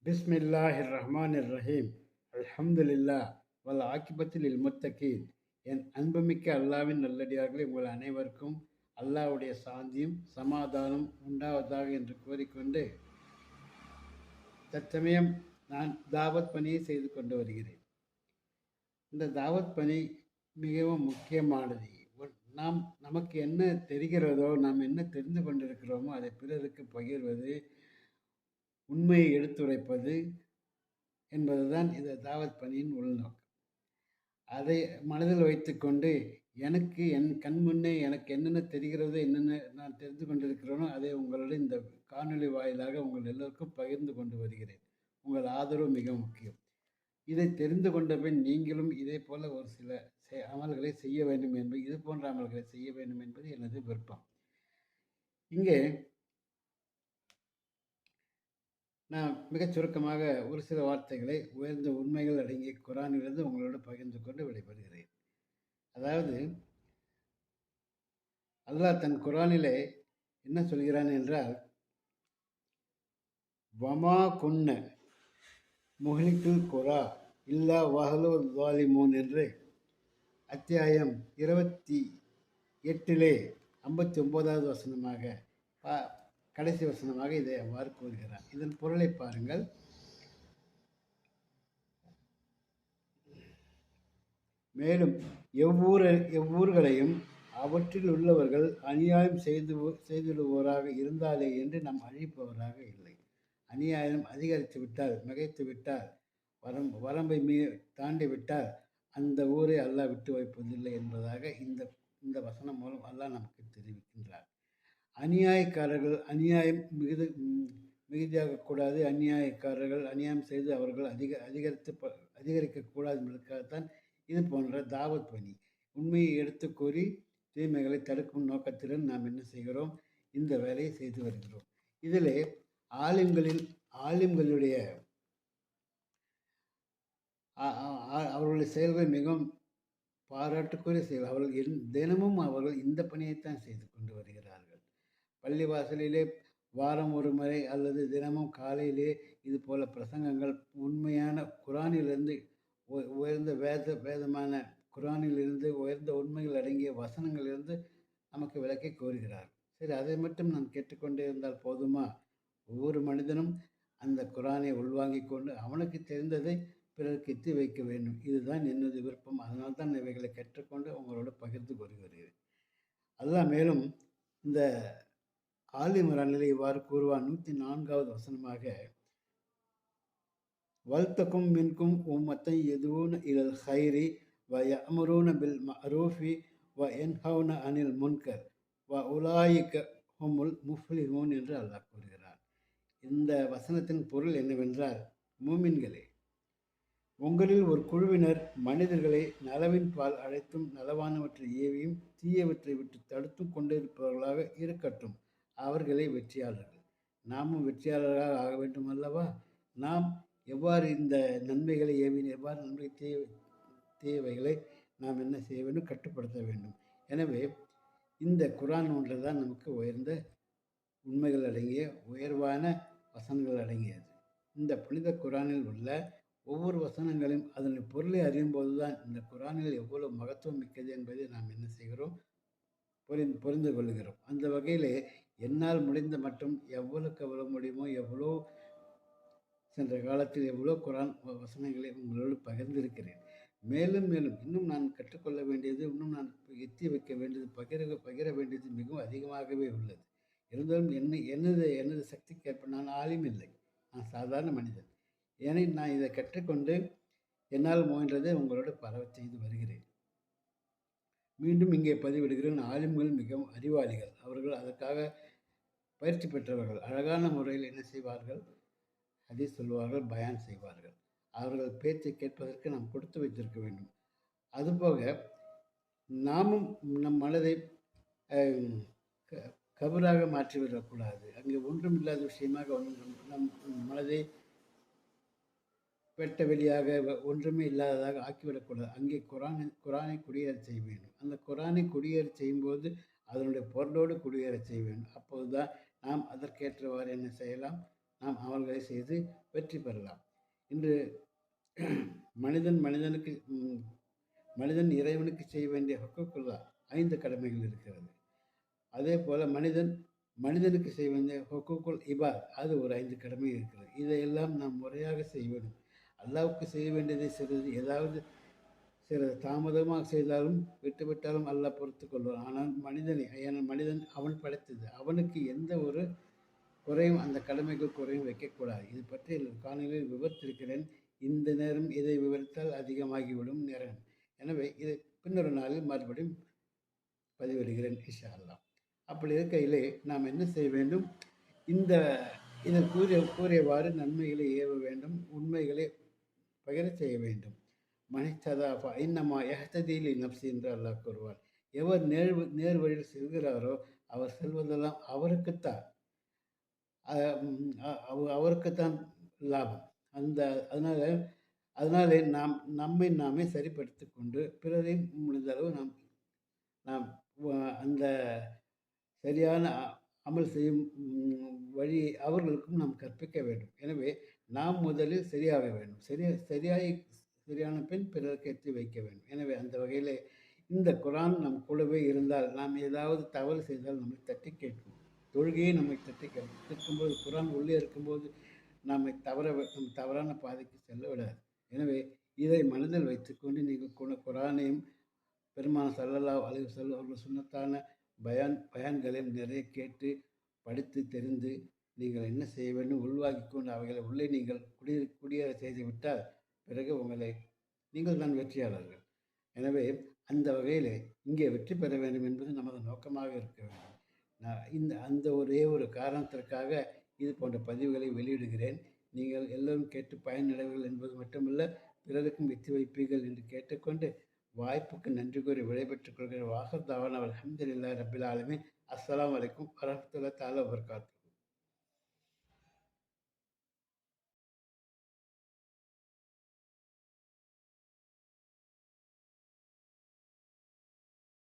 பிஸ்மில்லாஹிர் ரஹ்மானிர் ரஹீம். அல்ஹம்துலில்லா வல் ஆக்கிபத்தில் முத்தகீன். என் அன்புமிக்க அல்லாவின் நல்லடியார்களே, உங்கள் அனைவருக்கும் அல்லாஹ்வுடைய சாந்தியும் சமாதானம் உண்டாவதாக என்று கூறிக்கொண்டு, தற்சமயம் நான் தாவத் பணியை செய்து கொண்டு வருகிறேன். இந்த தாவத் பணி மிகவும் முக்கியமானது. நமக்கு என்ன தெரிகிறதோ, நாம் என்ன தெரிந்து கொண்டிருக்கிறோமோ அதை பிறருக்கு பகிர்வது, உண்மையை எடுத்துரைப்பது என்பதுதான் இந்த தாவத் பணியின் உள்நோக்கம். அதை மனதில் வைத்துக்கொண்டு எனக்கு என் கண் முன்னே எனக்கு என்னென்ன தெரிகிறதோ, என்னென்ன நான் தெரிந்து கொண்டிருக்கிறேனோ அதை உங்களுடன் இந்த காணொளி வாயிலாக உங்கள் எல்லோருக்கும் பகிர்ந்து கொண்டு வருகிறேன். உங்கள் ஆதரவு மிக முக்கியம். இதை தெரிந்து கொண்ட பின் நீங்களும் இதே போல ஒரு சில அமல்களை செய்ய வேண்டும் என்பது, இது போன்ற அமல்களை செய்ய வேண்டும் என்பது எனது விருப்பம். இங்கே நான் மிகச் சுருக்கமாக ஒரு சில வார்த்தைகளை உயர்ந்த உண்மைகள் அடங்கிய குரானிலிருந்து உங்களோடு பகிர்ந்து கொண்டு விடைபெறுகிறேன். அதாவது, அல்லாஹ் தன் குரானிலே என்ன சொல்கிறான் என்றால், வமா குன்ன முஹ்லிக்குல் குரா இல்லா வஹலு ஸாலிமூன் என்று அத்தியாயம் 28 59வது வசனமாக கடைசி வசனமாக இதை அவ்வாறு கூறுகிறார். இதன் பொருளை பாருங்கள். மேலும் எவ்வூர்களையும் அவற்றில் உள்ளவர்கள் அநியாயம் செய்துவிடுவோராக இருந்தாலே என்று நாம் அழிப்பவராக இல்லை. அநியாயம் அதிகரித்து விட்டால், மிகைத்து விட்டால், வரம்பை தாண்டி விட்டால் அந்த ஊரை அல்லாஹ் விட்டு வைப்பதில்லை என்பதாக இந்த வசனம் மூலம் அல்லாஹ் நமக்கு தெரிவிக்கின்றார். அநியாயக்காரர்கள் அநியாயம் மிகுதியாகக்கூடாது. அநியாயக்காரர்கள் அநியாயம் செய்து அவர்கள் அதிகரிக்கக்கூடாது என்பதற்காகத்தான் இது போன்ற தாவத் பணி. உண்மையை எடுத்து கூறி தீமைகளை தடுக்கும் நோக்கத்துடன் நாம் என்ன செய்கிறோம்? இந்த வேலையை செய்து வருகிறோம். இதில் ஆலிம்களுடைய அவர்களுடைய செயல்கள் மிகவும் பாராட்டுக்குரிய செயல். அவர்கள் தினமும் அவர்கள் இந்த பணியைத்தான் செய்து கொண்டு வருகிறார்கள். பள்ளிவாசலிலே வாரம் ஒரு முறை அல்லது தினமும் காலையிலே இது போல பிரசங்கங்கள் உண்மையான குரானிலிருந்து உயர்ந்த வேதமான குரானிலிருந்து உயர்ந்த உண்மைகள் அடங்கிய வசனங்களிலிருந்து நமக்கு விளக்கி கோருகிறார். சரி, அதை மட்டும் நான் கேட்டுக்கொண்டே இருந்தால் போதுமா? ஒவ்வொரு மனிதனும் அந்த குரானை உள்வாங்கிக் கொண்டு அவனுக்கு தெரிந்ததை பிறருக்கு எத்தி வைக்க வேண்டும். இதுதான் என்னது விருப்பம். அதனால்தான் இவைகளை கற்றுக்கொண்டு உங்களோடு பகிர்ந்து கொள்கிறேன். அல்லாஹ் மேலும் இந்த ஆலி இம்ரானிலே இவ்வாறு கூறுவான். 104வது வசனமாக, வல்தக்கும் மின்கும் உம்மத்தை யதுஊன இலல் ஹைரி வ யஅமுரூன பில் மஅரூஃபி வ யன்ஹவுன அனில் முன்கர் வ உலாயிக ஹுமுல் முஃப்லிஹூன் என்று அல்லாஹ் கூறுகிறார். இந்த வசனத்தின் பொருள் என்னவென்றால், மூமின்களே, உங்களில் ஒரு குழுவினர் மனிதர்களை நலவின் பால் அழைத்தும் நலவானவற்றை ஏவியும் தீயவற்றை விட்டு தடுத்தும் கொண்டிருப்பவர்களாக இருக்கட்டும். அவர்களே வெற்றியாளர்கள். நாமும் வெற்றியாளர்களாக ஆக வேண்டும் அல்லவா? நாம் எவ்வாறு இந்த நன்மைகளை ஏவின், எவ்வாறு நன்மை தீயவைகளை நாம் என்ன செய்ய வேண்டும்? கட்டுப்படுத்த வேண்டும். எனவே இந்த குரான் ஒன்று தான் நமக்கு உயர்ந்த உண்மைகள் அடங்கிய உயர்வான வசனங்கள் அடங்கியது. இந்த புனித குரானில் உள்ள ஒவ்வொரு வசனங்களையும் அதனுடைய பொருளை அறியும் போதுதான் இந்த குரானில் எவ்வளவு மகத்துவம் மிக்கது என்பதை நாம் என்ன செய்கிறோம்? புரிந்து கொள்கிறோம். அந்த வகையிலே என்னால் முடிந்த மட்டும் எவ்வளவுக்கு எவ்வளவு முடியுமோ, எவ்வளோ சென்ற காலத்தில் எவ்வளோ குரான் வசனங்களை உங்களோடு பகிர்ந்திருக்கிறேன். மேலும் இன்னும் நான் கற்றுக்கொள்ள வேண்டியது, இன்னும் நான் எத்தி வைக்க வேண்டியது, பகிர வேண்டியது மிகவும் அதிகமாகவே உள்ளது. இருந்தாலும் எனது சக்திக்கேற்ப நான் ஆளும் இல்லை, நான் சாதாரண மனிதன். ஏன்னா நான் இதை கற்றுக்கொண்டு என்னால் முயன்றதை உங்களோடு பரவ செய்து வருகிறேன். மீண்டும் இங்கே பதிவிடுகிறேன். ஆலிம்கள் மிகவும் அறிவாளிகள். அவர்கள் அதற்காக பயிற்சி பெற்றவர்கள். அழகான முறையில் என்ன செய்வார்கள்? ஹதீஸ் சொல்வார்கள், பயான் செய்வார்கள். அவர்கள் பேச்சை கேட்பதற்கு நாம் கொடுத்து வைத்திருக்க வேண்டும். அதுபோக நாமும் நம் மனதை கபராக மாற்றிவிடக்கூடாது. அங்கே ஒன்றும் இல்லாத விஷயமாக நம் மனதை வெட்ட வெளியாக ஒன்றுமே இல்லாததாக ஆக்கிவிடக்கூடாது. அங்கே குரானை குடியேற செய்ய வேண்டும். அந்த குரானை குடியேற செய்யும்போது அதனுடைய பொருளோடு குடியேற செய்ய வேண்டும். அப்போதுதான் நாம் அதற்கேற்றவாறு என்ன செய்யலாம்? நாம் அமல்களை செய்து வெற்றி பெறலாம். இன்று மனிதன் மனிதனுக்கு மனிதன் இறைவனுக்கு செய்ய வேண்டிய ஹுக்கூக்குல்லா 5 கடமைகள் இருக்கிறது. அதே போல மனிதன் மனிதனுக்கு செய்ய வேண்டிய ஹுக்கூக்குல் இபாத் அது ஒரு 5 கடமை இருக்கிறது. இதையெல்லாம் நாம் முறையாக செய்ய வேண்டும். அல்லாஹ்வுக்கு செய்ய வேண்டியதை சிறிது ஏதாவது சிறிது தாமதமாக செய்தாலும் விட்டுவிட்டாலும் அல்லாஹ் பொறுத்துக் கொள்வான். ஆனால் ஏன்னா மனிதன் அவன் படைத்தது. அவனுக்கு எந்த ஒரு குறையும் அந்த கடமைகள் குறையும் வைக்கக்கூடாது. இது பற்றி காணொலியில் விவரித்திருக்கிறேன். இந்த நேரம் இதை விவரித்தால் அதிகமாகிவிடும் நேரம். எனவே இதை பின்னொரு நாளில் மறுபடியும் பதிவிடுகிறேன் இன்ஷா அல்லாஹ். அப்படி இருக்கையிலே நாம் என்ன செய்ய வேண்டும்? இந்த இதில் கூறியவாறு நன்மைகளை ஏவ வேண்டும், உண்மைகளை பகிரச் செய்ய வேண்டும். மனிததா இன்னமா யஹ்ததீலி நப்சி என்று அல்லாஹ் கூறுவார். எவர் நேர் வழியில் செல்கிறாரோ அவர் செல்வதெல்லாம் அவருக்குத்தான் அவருக்குத்தான் லாபம். அதனால அதனாலே நாம் நம்மை நாமே சரிப்படுத்திக் கொண்டு பிறரையும் முடிந்தளவு நாம் நாம் அந்த சரியான அமல் செய்யும் வழியை அவர்களுக்கும் நாம் கற்பிக்க வேண்டும். எனவே நாம் முதலில் சரியாக வேண்டும். சரியான பின் பிறருக்கு எத்தி வைக்க வேண்டும். எனவே அந்த வகையிலே இந்த குரான் நம் கூடவே இருந்தால் நாம் ஏதாவது தவறு செய்தால் நம்மை தட்டி கேட்கும். தொழுகையை நம்மை தட்டி கேட்கும்போது குரான் உள்ளே இருக்கும்போது நம்மை தவறான பாதைக்கு செல்ல விடாது. எனவே இதை மனதில் வைத்துக்கொண்டு நீங்கள் குரானையும் பெருமானார் ஸல்லல்லாஹு அலைஹி வஸல்லம் அவர்கள் சுன்னத்தான பயான்களையும் நிறைய கேட்டு படித்து தெரிந்து நீங்கள் என்ன செய்ய வேண்டும் உள்வாங்கிக் கொண்டு அவைகளை உள்ளே நீங்கள் குடியேற செய்து விட்டால் பிறகு நீங்கள் தான் வெற்றியாளர்கள். எனவே அந்த வகையில் இங்கே வெற்றி பெற வேண்டும் என்பது நமது நோக்கமாக இருக்க வேண்டும். அந்த ஒரே ஒரு காரணத்திற்காக இது போன்ற பதிவுகளை வெளியிடுகிறேன். நீங்கள் எல்லோரும் கேட்டு பயனடைவீர்கள் என்பது மட்டுமல்ல, பிறருக்கும் வெற்றி வைப்பீர்கள் என்று கேட்டுக்கொண்டு வாய்ப்புக்கு நன்றி கூறி விடைபெற்றுக் கொள்கிற வாஹர் தாவானா அல்ஹம்துலில்லாஹி ரப்பில் ஆலமீன். அஸ்ஸலாமு அலைக்கும் வரஹ்மத்துல்லாஹி தஆலா வபரகாத்துஹு.